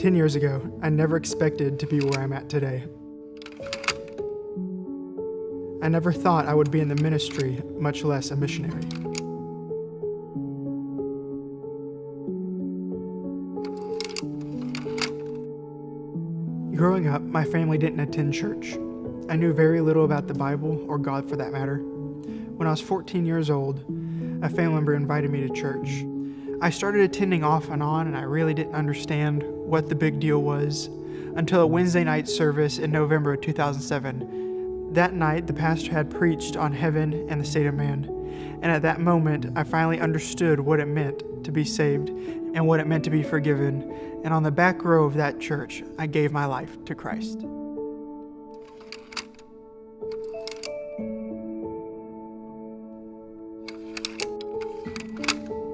10 years ago, I never expected to be where I'm at today. I never thought I would be in the ministry, much less a missionary. Growing up, my family didn't attend church. I knew very little about the Bible, or God for that matter. When I was 14 years old, a family member invited me to church. I started attending off and on, and I really didn't understand what the big deal was until a Wednesday night service in November of 2007. That night, the pastor had preached on heaven and the state of man. And at that moment, I finally understood what it meant to be saved and what it meant to be forgiven. And on the back row of that church, I gave my life to Christ.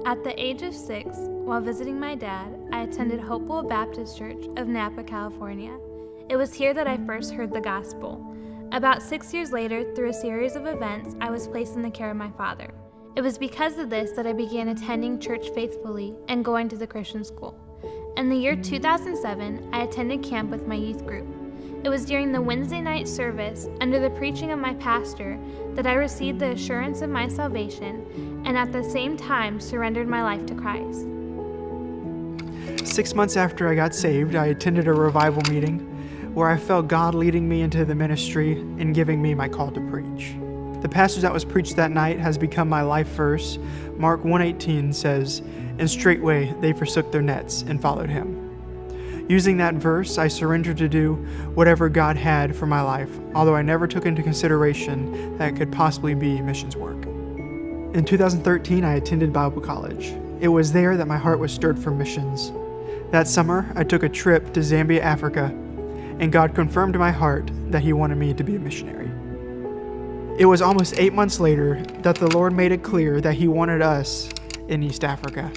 At the age of 6, while visiting my dad, I attended Hopewell Baptist Church of Napa, California. It was here that I first heard the gospel. About 6 years later, through a series of events, I was placed in the care of my father. It was because of this that I began attending church faithfully and going to the Christian school. In the year 2007, I attended camp with my youth group. It was during the Wednesday night service, under the preaching of my pastor, that I received the assurance of my salvation and at the same time surrendered my life to Christ. 6 months after I got saved, I attended a revival meeting where I felt God leading me into the ministry and giving me my call to preach. The passage that was preached that night has become my life verse. Mark 1:18 says, "And straightway they forsook their nets and followed him." Using that verse, I surrendered to do whatever God had for my life, although I never took into consideration that it could possibly be missions work. In 2013, I attended Bible college. It was there that my heart was stirred for missions. That summer, I took a trip to Zambia, Africa, and God confirmed to my heart that He wanted me to be a missionary. It was almost 8 months later that the Lord made it clear that He wanted us in East Africa.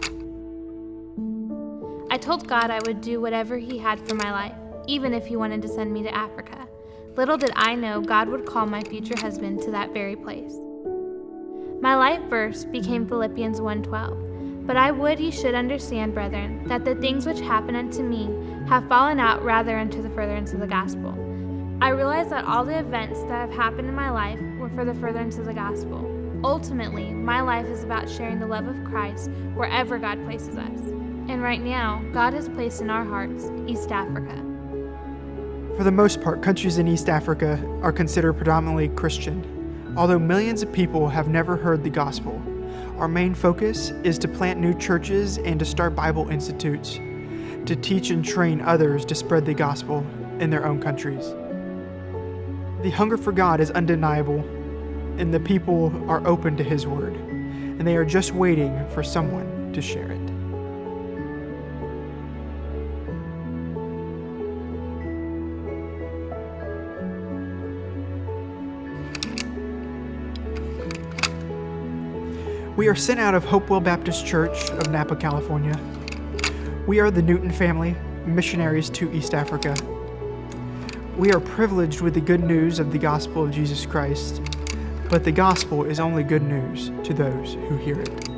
I told God I would do whatever He had for my life, even if He wanted to send me to Africa. Little did I know God would call my future husband to that very place. My life verse became Philippians 1:12. But I would ye should understand, brethren, that the things which happen unto me have fallen out rather unto the furtherance of the gospel. I realized that all the events that have happened in my life were for the furtherance of the gospel. Ultimately, my life is about sharing the love of Christ wherever God places us. And right now, God has placed in our hearts East Africa. For the most part, countries in East Africa are considered predominantly Christian. Although millions of people have never heard the gospel, our main focus is to plant new churches and to start Bible institutes, to teach and train others to spread the gospel in their own countries. The hunger for God is undeniable, and the people are open to His word, and they are just waiting for someone to share it. We are sent out of Hopewell Baptist Church of Napa, California. We are the Newton family, missionaries to East Africa. We are privileged with the good news of the gospel of Jesus Christ, but the gospel is only good news to those who hear it.